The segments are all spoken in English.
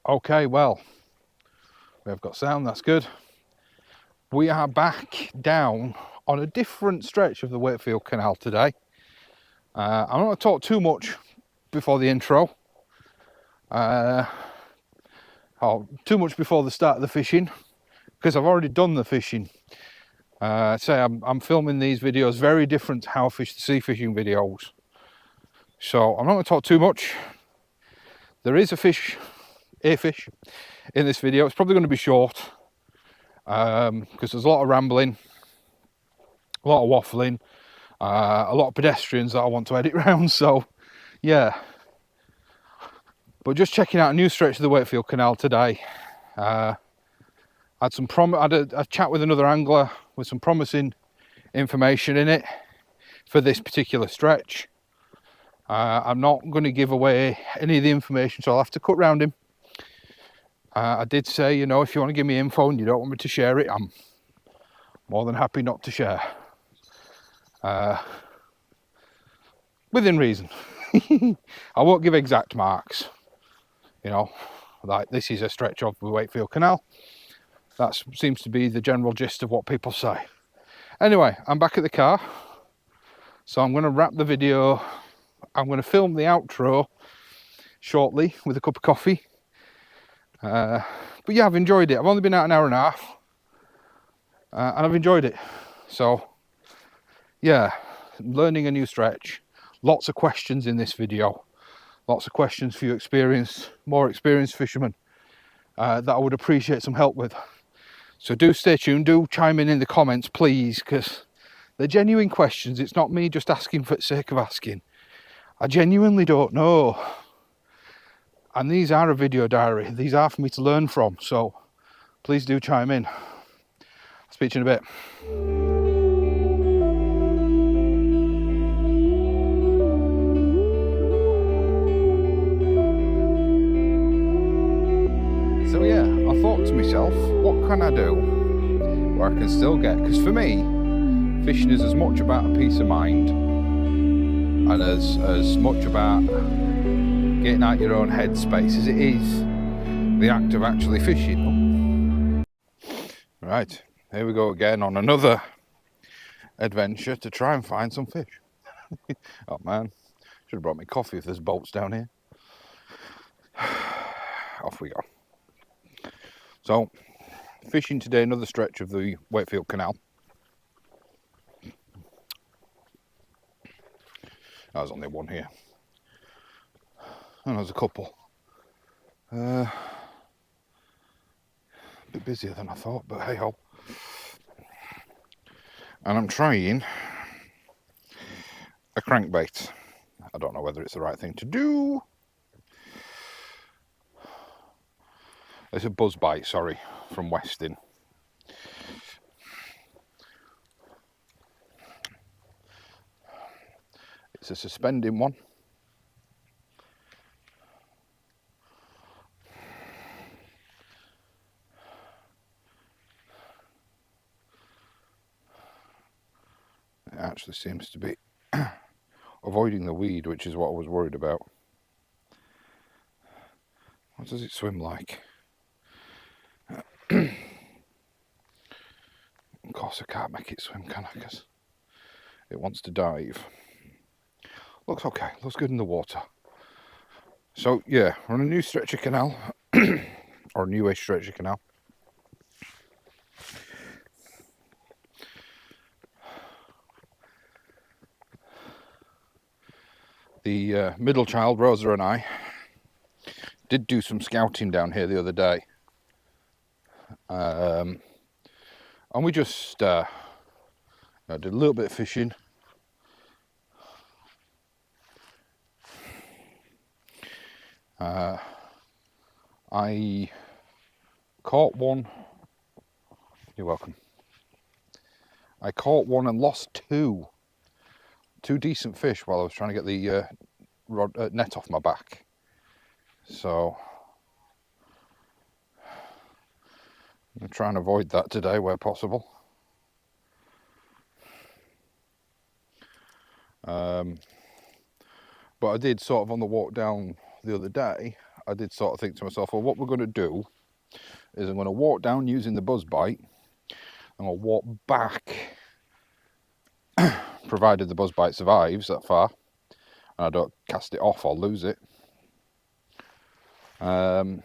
Okay, well, we've got sound, that's good. We are back down on a different stretch of the Wakefield Canal today. I'm not going to talk too much before the intro, or too much before the start of the fishing, because I've already done the fishing. I'm filming these videos very different to how I fish the sea fishing videos. So I'm not going to talk too much. There is a fish in this video. It's probably going to be short because there's a lot of rambling, a lot of waffling, a lot of pedestrians that I want to edit round. So yeah, but just checking out a new stretch of the Wakefield Canal today. Had a chat with another angler with some promising information in it for this particular stretch. I'm not going to give away any of the information, so I'll have to cut round him. I did say, you know, if you want to give me info and you don't want me to share it, I'm more than happy not to share. Within reason. I won't give exact marks. You know, like this is a stretch of the Wakefield Canal. That seems to be the general gist of what people say. Anyway, I'm back at the car. So I'm going to wrap the video. I'm going to film the outro shortly with a cup of coffee. But yeah, I've enjoyed it. I've only been out an hour and a half. And I've enjoyed it. So yeah, learning a new stretch. Lots of questions in this video. Lots of questions for you more experienced fishermen that I would appreciate some help with. So do stay tuned. Do chime in the comments, please, because they're genuine questions. It's not me just asking for the sake of asking. I genuinely don't know. And these are a video diary. These are for me to learn from. So please do chime in. I'll speak to you in a bit. So yeah, I thought to myself, what can I do where I can still get, because for me, fishing is as much about a peace of mind and as much about getting out your own headspace as it is the act of actually fishing. Right, here we go again on another adventure to try and find some fish. Oh man, should have brought me coffee if there's boats down here. Off we go. So, fishing today, another stretch of the Wakefield Canal. There's only one here. And there's a couple. A bit busier than I thought, but hey ho. And I'm trying a crankbait. I don't know whether it's the right thing to do. It's a buzz bite, sorry, from Westin. It's a suspending one. It actually seems to be avoiding the weed, which is what I was worried about. What does it swim like? Of course I can't make it swim, can I? Because it wants to dive. Looks okay, looks good in the water. So yeah, we're on a new stretch of canal, or a newish stretch of canal. The middle child, Rosa, and I did do some scouting down here the other day. And we just did a little bit of fishing. I caught one. You're welcome. I caught one and lost two decent fish while I was trying to get the net off my back. So I'm going to try and avoid that today where possible. But I did sort of on the walk down the other day, I did sort of think to myself, well, what we're going to do is I'm going to walk down using the buzz bite, and I'll walk back, provided the buzz bite survives that far, and I don't cast it off or lose it. And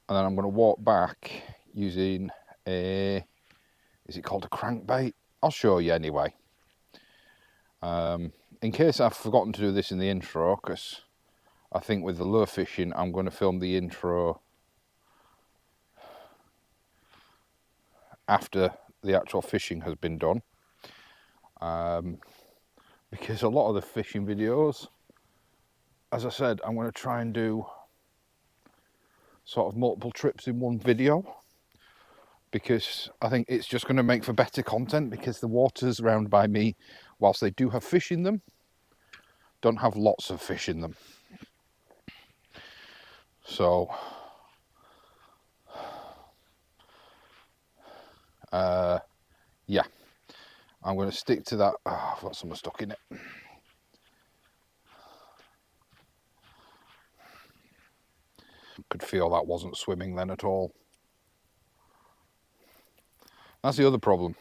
then I'm going to walk back using a, is it called a crankbait? I'll show you anyway. In case I've forgotten to do this in the intro, because I think with the lure fishing, I'm going to film the intro after the actual fishing has been done. Because a lot of the fishing videos, as I said, I'm going to try and do sort of multiple trips in one video, because I think it's just going to make for better content, because the waters around by me, whilst they do have fish in them, don't have lots of fish in them. So yeah, I'm going to stick to that. Oh, I've got something stuck in it. Could feel that wasn't swimming then at all. That's the other problem.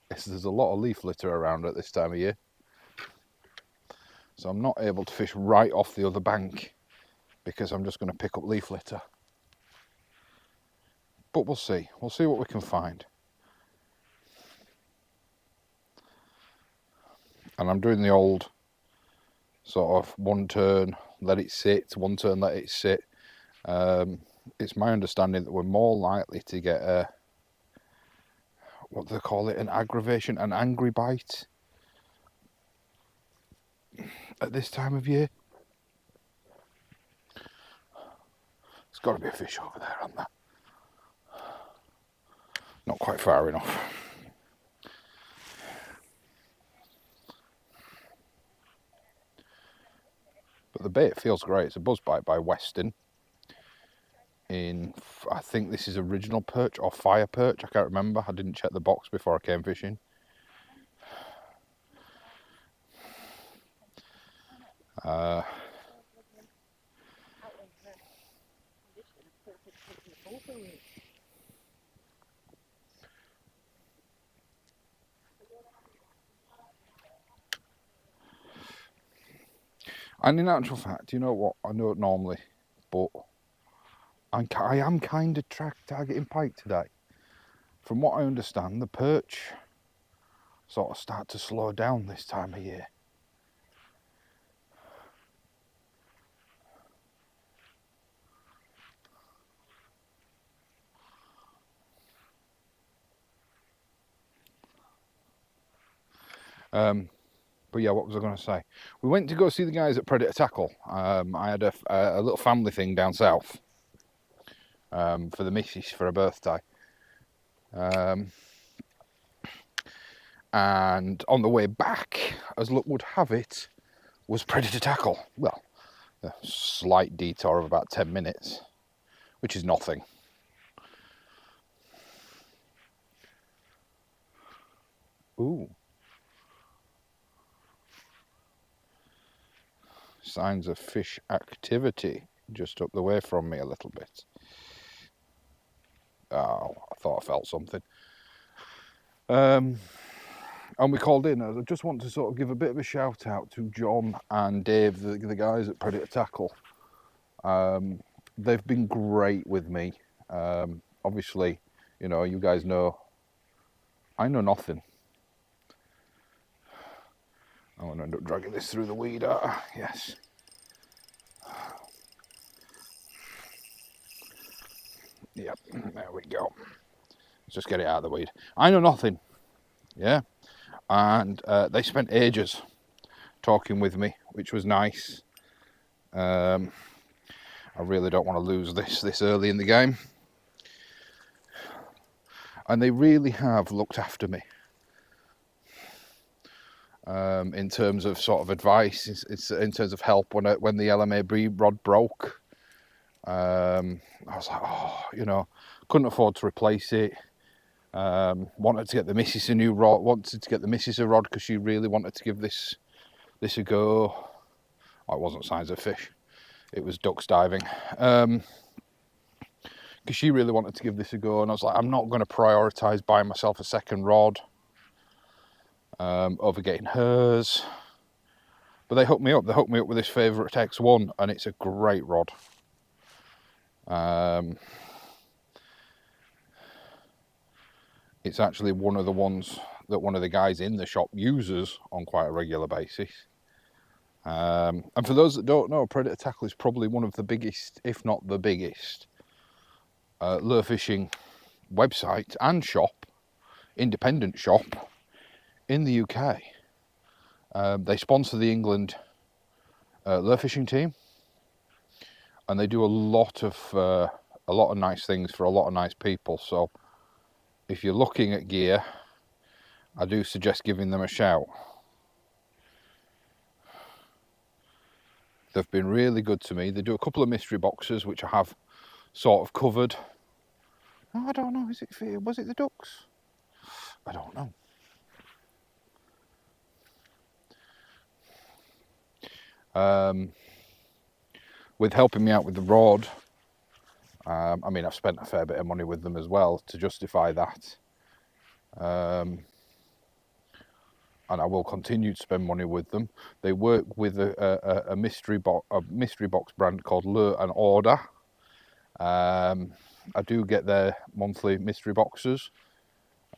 There's a lot of leaf litter around at this time of year, so I'm not able to fish right off the other bank, because I'm just going to pick up leaf litter. But we'll see what we can find. And I'm doing the old sort of one turn, let it sit, one turn, let it sit. It's my understanding that we're more likely to get a, what do they call it, an angry bite at this time of year. There's got to be a fish over there on that. Not quite far enough. But the bait feels great. It's a buzz bite by Weston. I think this is original perch or fire perch, I can't remember. I didn't check the box before I came fishing. And in actual fact, you know what, I don't normally, but I am kind of targeting pike today. From what I understand, the perch sort of start to slow down this time of year. But yeah, what was I going to say? We went to go see the guys at Predator Tackle. I had a little family thing down south for the missus for her birthday. And on the way back, as luck would have it, was Predator Tackle. Well, a slight detour of about 10 minutes, which is nothing. Ooh. Signs of fish activity just up the way from me a little bit. Oh, I thought I felt something. And we called in. I just want to sort of give a bit of a shout out to John and Dave, the guys at Predator Tackle. They've been great with me. Obviously, you know, you guys know, I know nothing. I'm going to end up dragging this through the weed. Yes. Yep, there we go. Let's just get it out of the weed. I know nothing. Yeah. And they spent ages talking with me, which was nice. I really don't want to lose this early in the game. And they really have looked after me. In terms of sort of advice, it's in terms of help when the LMA rod broke. I was like, oh, you know, couldn't afford to replace it. Wanted to get the missus a new rod. Wanted to get the missus a rod because she really wanted to give this this a go. Oh, it wasn't signs of fish, it was ducks diving. Because she really wanted to give this a go, and I was like, I'm not going to prioritise buying myself a second rod over getting hers. But they hooked me up. They hooked me up with this Favourite X1, and it's a great rod. It's actually one of the ones that one of the guys in the shop uses on quite a regular basis. And for those that don't know, Predator Tackle is probably one of the biggest, if not the biggest, lure fishing website and shop, independent shop in the UK. They sponsor the England lure fishing team, and they do a lot of nice things for a lot of nice people. So if you're looking at gear, I do suggest giving them a shout. They've been really good to me. They do a couple of mystery boxes which I have sort of covered. Oh, I don't know, was it the ducks? I don't know. With helping me out with the rod, I mean, I've spent a fair bit of money with them as well to justify that. And I will continue to spend money with them. They work with a mystery box brand called Lure and Order. I do get their monthly mystery boxes.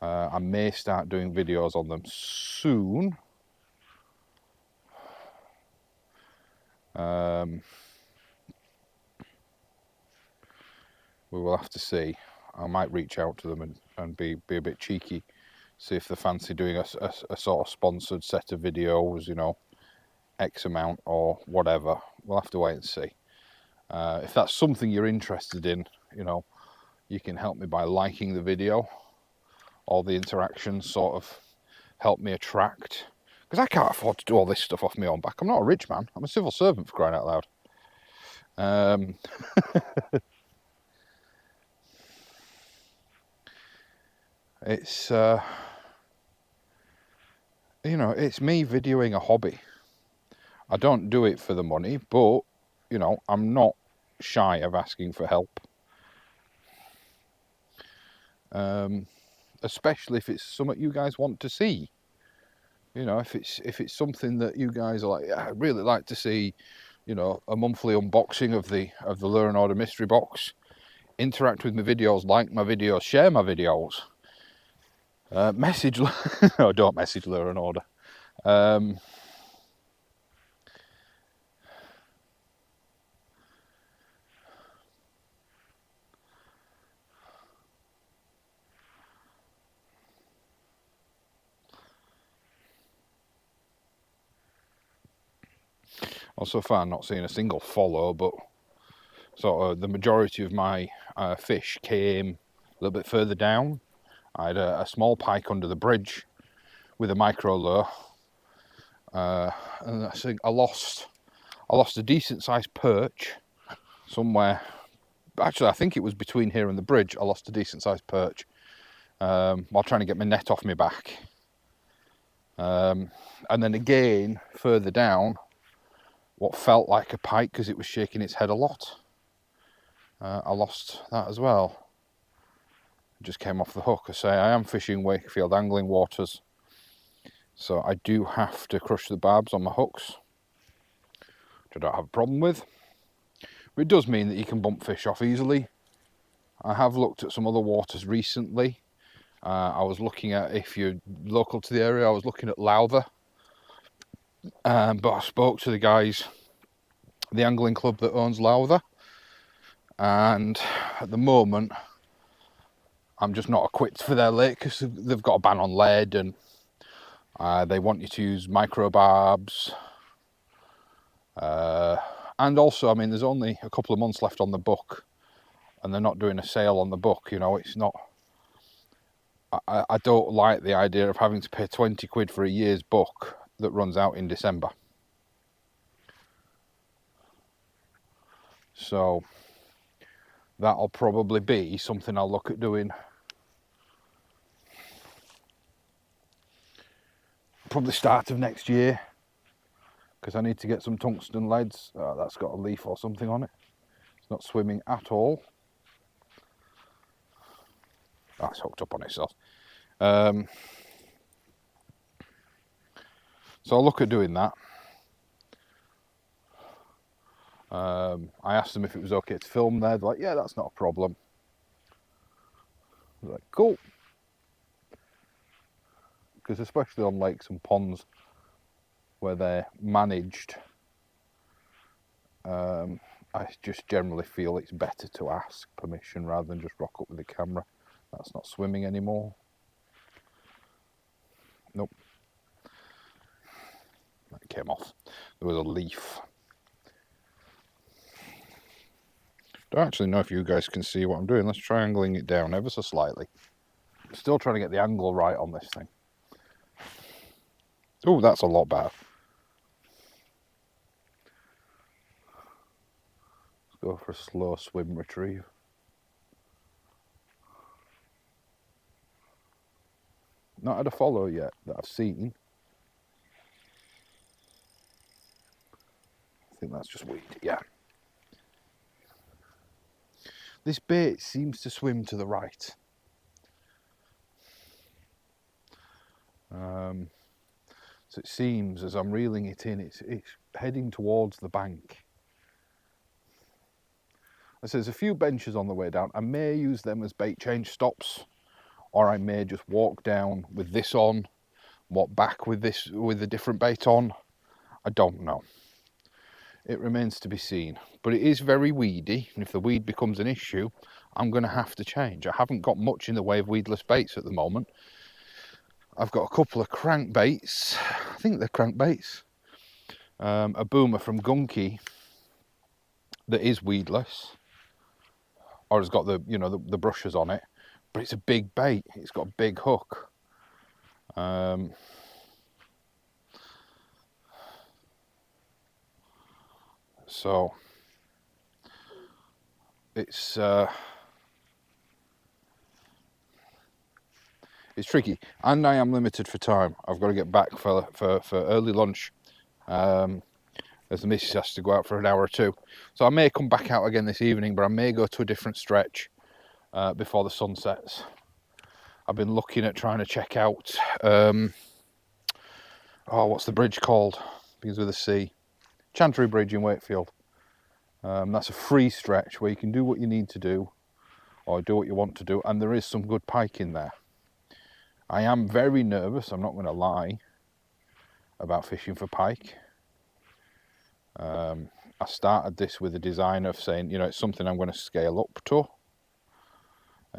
I may start doing videos on them soon. We will have to see. I might reach out to them and be a bit cheeky, see if they fancy doing a sort of sponsored set of videos, you know, X amount or whatever. We'll have to wait and see. If that's something you're interested in, you know, you can help me by liking the video. All the interactions sort of help me attract, because I can't afford to do all this stuff off my own back. I'm not a rich man. I'm a civil servant, for crying out loud. It's you know, it's me videoing a hobby. I don't do it for the money, but you know, I'm not shy of asking for help. Especially if it's something you guys want to see. You know, if it's something that you guys are like, yeah, I'd really like to see, you know, a monthly unboxing of the Lure and Order mystery box. Interact with my videos, like my videos, share my videos. Message, no, don't message Lure and Order. Well, so far not seeing a single follow, but sort of the majority of my fish came a little bit further down. I had a small pike under the bridge with a micro lure, and I think I lost a decent sized perch somewhere. Actually, I think it was between here and the bridge. I lost a decent sized perch while trying to get my net off my back. And then again, further down, what felt like a pike because it was shaking its head a lot. I lost that as well. It just came off the hook. I say I am fishing Wakefield angling waters, so I do have to crush the barbs on my hooks, which I don't have a problem with. But it does mean that you can bump fish off easily. I have looked at some other waters recently. I was looking at, if you're local to the area, I was looking at Lowther. But I spoke to the guys, the angling club that owns Lowther, and at the moment I'm just not equipped for their lake because they've got a ban on lead, and they want you to use micro barbs. And also, I mean, there's only a couple of months left on the book, and they're not doing a sale on the book. You know, it's not. I don't like the idea of having to pay 20 quid for a year's book that runs out in December. So that'll probably be something I'll look at doing. Probably start of next year. because I need to get some tungsten leads. That's got a leaf or something on it. It's not swimming at all. That's hooked up on itself. So I'll look at doing that. I asked them if it was okay to film there. They're like, yeah, that's not a problem. I was like, cool. Because especially on lakes and ponds where they're managed, I just generally feel it's better to ask permission rather than just rock up with the camera. That's not swimming anymore. Nope. That came off. There was a leaf. Don't actually know if you guys can see what I'm doing. Let's try angling it down ever so slightly. Still trying to get the angle right on this thing. Oh, that's a lot better. Let's go for a slow swim retrieve. Not had a follow yet that I've seen. I think that's just weed, yeah. This bait seems to swim to the right. So it seems as I'm reeling it in, it's heading towards the bank. So there's a few benches on the way down. I may use them as bait change stops, or I may just walk down with this on, walk back with this with a different bait on. I don't know. It remains to be seen. But it is very weedy, and if the weed becomes an issue, I'm going to have to change. I haven't got much in the way of weedless baits at the moment. I've got a couple of crankbaits. I think they're crankbaits. A boomer from Gunky that is weedless, or has got the the brushes on it, but it's a big bait. It's got a big hook. So it's tricky, and I am limited for time. I've got to get back for early lunch, as the missus has to go out for an hour or two. So I may come back out again this evening, but I may go to a different stretch before the sun sets. I've been looking at trying to check out, what's the bridge called? Begins with a C. Chantry Bridge in Wakefield. That's a free stretch where you can do what you need to do, or do what you want to do, and there is some good pike in there. I am very nervous, I'm not going to lie, about fishing for pike. I started this with a design of saying, it's something I'm going to scale up to,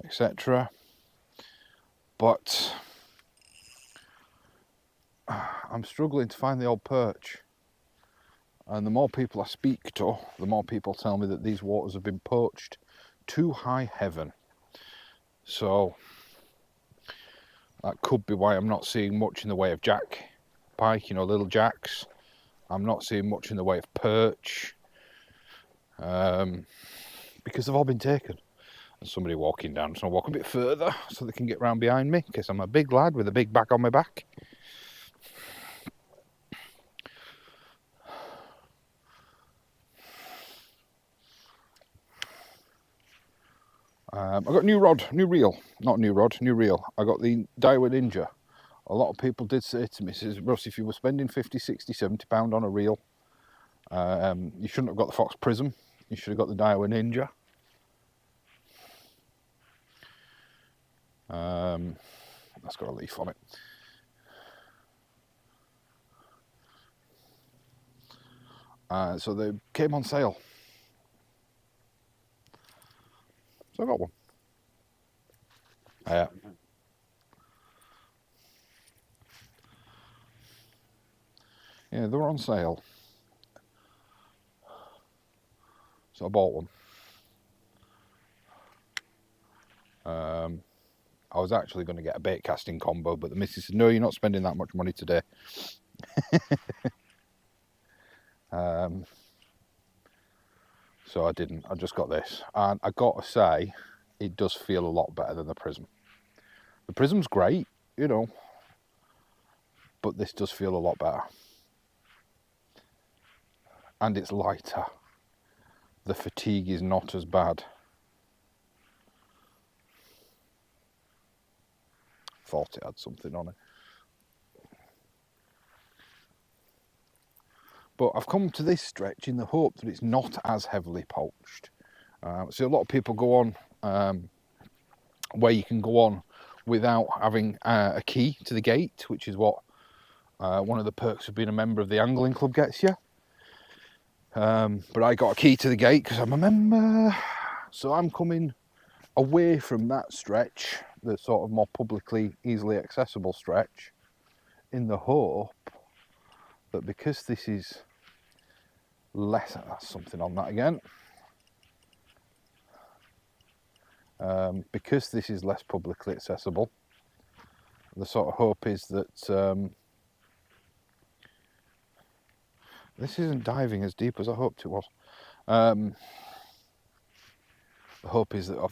etc. But I'm struggling to find the old perch. And the more people I speak to, the more people tell me that these waters have been poached to high heaven. So that could be why I'm not seeing much in the way of jack pike, little jacks. I'm not seeing much in the way of perch, because they've all been taken. There's somebody walking down, so I'll walk a bit further so they can get round behind me, because I'm a big lad with a big bag on my back. I've got new reel. I got the Daiwa Ninja. A lot of people did say to me, says, Russ, if you were spending 50, 60, 70 pound on a reel, you shouldn't have got the Fox Prism. You should have got the Daiwa Ninja. That's got a leaf on it. So they came on sale. So I got one. Yeah, they were on sale. So I bought one. I was actually going to get a bait casting combo, but the missus said, no, you're not spending that much money today. So I didn't. I just got this. And I got to say, it does feel a lot better than the Prism. The Prism's great, but this does feel a lot better. and it's lighter. The fatigue is not as bad. Thought it had something on it. But I've come to this stretch in the hope that it's not as heavily poached. So a lot of people go on where you can go on without having a key to the gate, which is what one of the perks of being a member of the angling club gets you. But I got a key to the gate because I'm a member. So I'm coming away from that stretch, the sort of more publicly easily accessible stretch, in the hope that because this is less, that's something on that again, because this is less publicly accessible, the sort of hope is that this isn't diving as deep as I hoped it was. The hope is that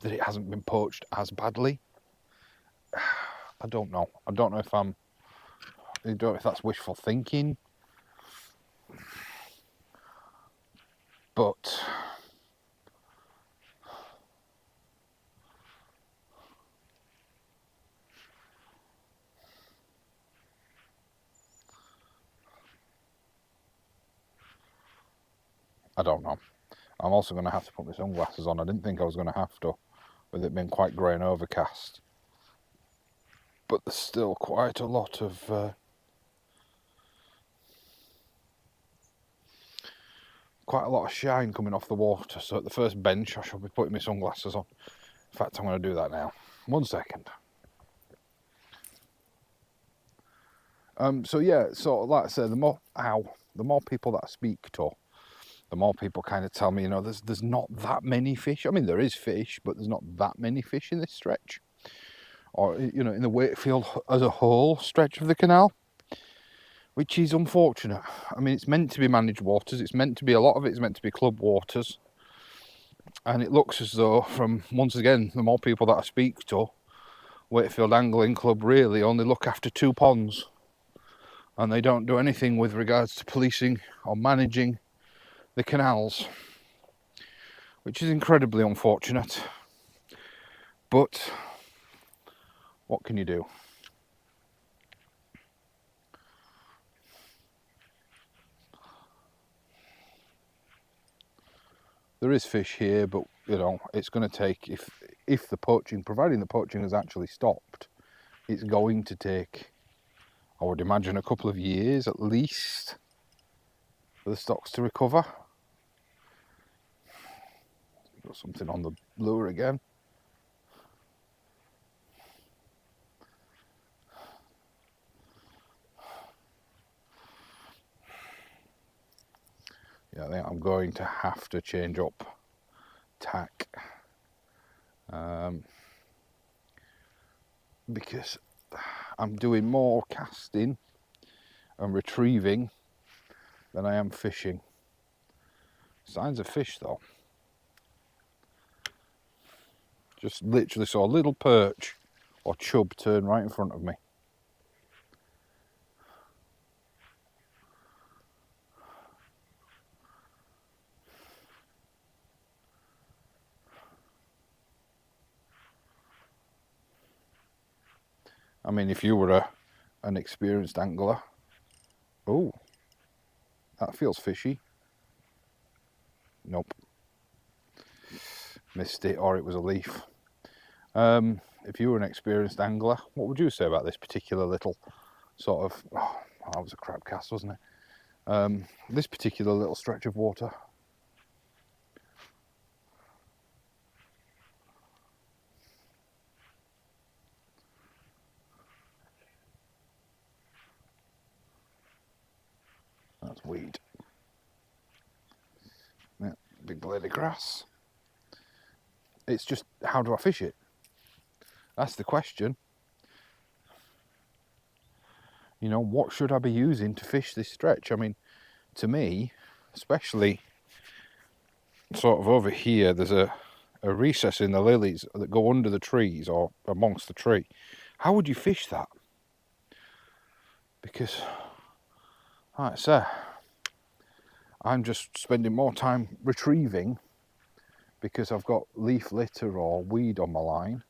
it hasn't been poached as badly. I don't know. I don't know if that's wishful thinking, but I don't know. I'm also going to have to put my sunglasses on. I didn't think I was going to have to, with it being quite grey and overcast. But there's still quite a lot of shine coming off the water. So at the first bench, I shall be putting my sunglasses on. In fact, I'm going to do that now. 1 second. So yeah, so like I said, the more people that I speak to, the more people kind of tell me, there's not that many fish. I mean, there is fish, but there's not that many fish in this stretch. Or, in the Wakefield as a whole stretch of the canal, which is unfortunate. I mean, it's meant to be managed waters. It's meant to be, a lot of it is meant to be club waters. And it looks as though, from, once again, the more people that I speak to, Wakefield Angling Club really only look after 2 ponds. And they don't do anything with regards to policing or managing the canals, which is incredibly unfortunate. But what can you do? There is fish here, but it's going to take, if the poaching, providing the poaching has actually stopped, it's going to take, I would imagine, a couple of years at least for the stocks to recover. Got something on the lure again. Yeah, I think I'm going to have to change up tack because I'm doing more casting and retrieving than I am fishing. Signs of fish though. Just literally saw a little perch or chub turn right in front of me. I mean, if you were an experienced angler, oh, that feels fishy. Nope. Missed it, or it was a leaf. If you were an experienced angler, what would you say about this particular little sort of, that was a crab cast, wasn't it? This particular little stretch of water. That's weed. Yeah, big blade of grass. It's just, how do I fish it? That's the question. What should I be using to fish this stretch? I mean, to me, especially sort of over here, there's a recess in the lilies that go under the trees or amongst the tree. How would you fish that? Because, like I say, I'm just spending more time retrieving because I've got leaf litter or weed on my line.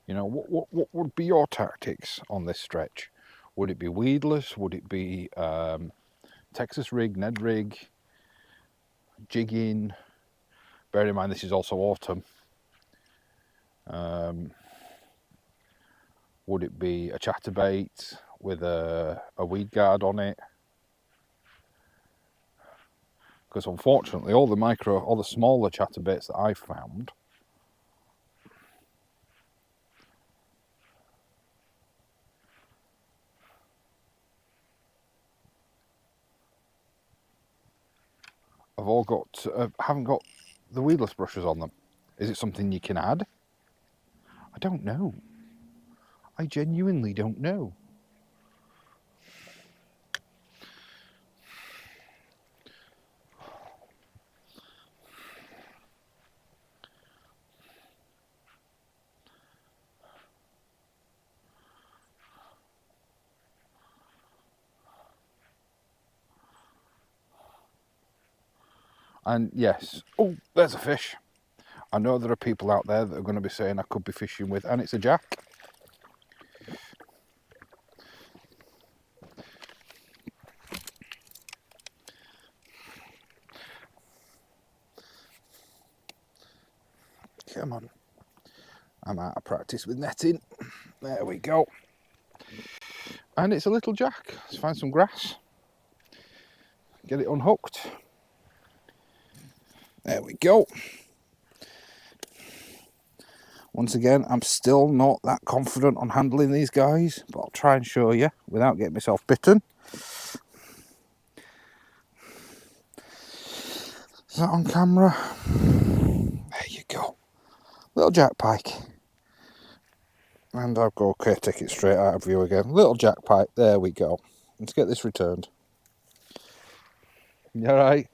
You know, what would be your tactics on this stretch? Would it be weedless? Would it be Texas rig, Ned rig, jigging? Bear in mind this is also autumn. Would it be a chatterbait with a weed guard on it? Because unfortunately all the smaller chatterbaits that I've found have all got haven't got the weedless brushes on them. Is it something you can add? I don't know. I genuinely don't know. And yes, oh, there's a fish. I know there are people out there that are going to be saying I could be fishing with, and it's a jack. Come on. I'm out of practice with netting. There we go. And it's a little jack. Let's find some grass. Get it unhooked. There we go. Once again, I'm still not that confident on handling these guys, but I'll try and show you without getting myself bitten. Is that on camera? There you go. Little jack pike. And I'll go, okay, take it straight out of view again. Little jack pike, there we go. Let's get this returned. You alright?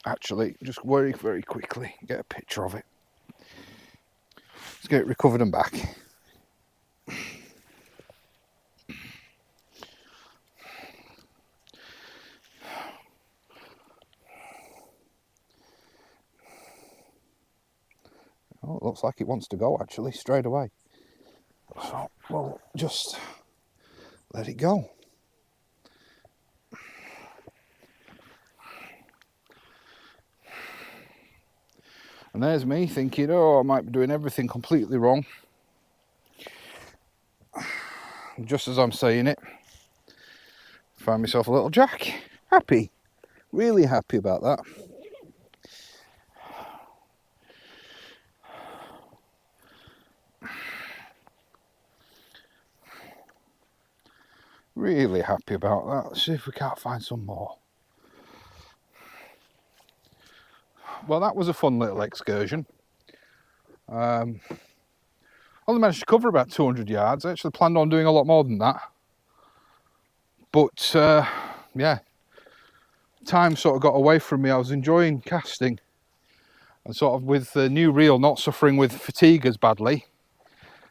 Actually, just very, very quickly, get a picture of it. Let's get it recovered and back. Oh, it looks like it wants to go actually, straight away. So we'll just let it go. And there's me thinking, oh, I might be doing everything completely wrong. Just as I'm saying it, find myself a little jack. Happy, really happy about that. Really happy about that. Let's see if we can't find some more. Well, that was a fun little excursion. Only managed to cover about 200 yards. I actually planned on doing a lot more than that. But, yeah, time sort of got away from me. I was enjoying casting. And sort of with the new reel not suffering with fatigue as badly,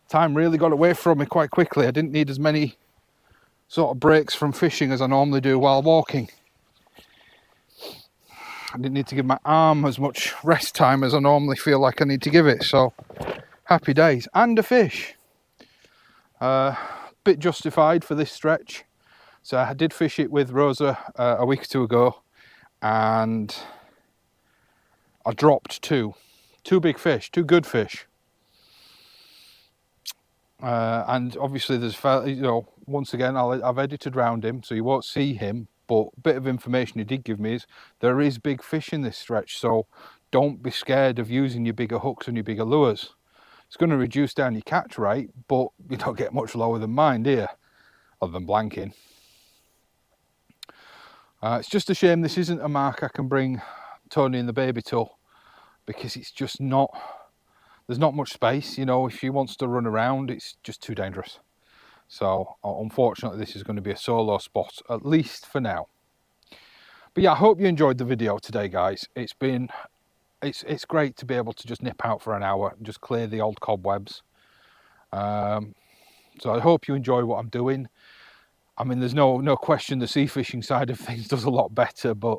time really got away from me quite quickly. I didn't need as many sort of breaks from fishing as I normally do while walking. I didn't need to give my arm as much rest time as I normally feel like I need to give it. So, happy days. And a fish. Bit justified for this stretch. So I did fish it with Rosa a week or two ago, and I dropped two big fish, two good fish. And obviously there's, you know, once again, I've edited round him, so you won't see him, but a bit of information he did give me is there is big fish in this stretch, so don't be scared of using your bigger hooks and your bigger lures. It's going to reduce down your catch rate, but you don't get much lower than mine, do you? Other than blanking. It's just a shame this isn't a mark I can bring Tony and the baby to, because it's just not, there's not much space, you know. If she wants to run around, it's just too dangerous. So unfortunately this is going to be a solo spot, at least for now. But yeah, I hope you enjoyed the video today, guys. It's great to be able to just nip out for an hour and just clear the old cobwebs. So I hope you enjoy what I'm doing. I mean, there's no question the sea fishing side of things does a lot better, but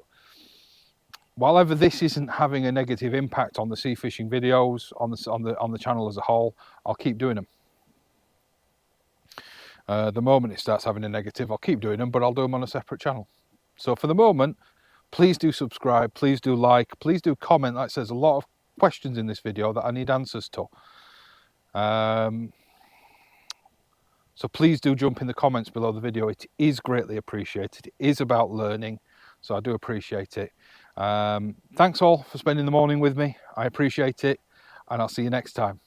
while ever this isn't having a negative impact on the sea fishing videos on the channel as a whole, I'll keep doing them. The moment it starts having a negative, I'll keep doing them, but I'll do them on a separate channel. So for the moment, please do subscribe, please do like, please do comment. Like I said, there's a lot of questions in this video that I need answers to. So please do jump in the comments below the video. It is greatly appreciated. It is about learning, so I do appreciate it. Thanks all for spending the morning with me. I appreciate it, and I'll see you next time.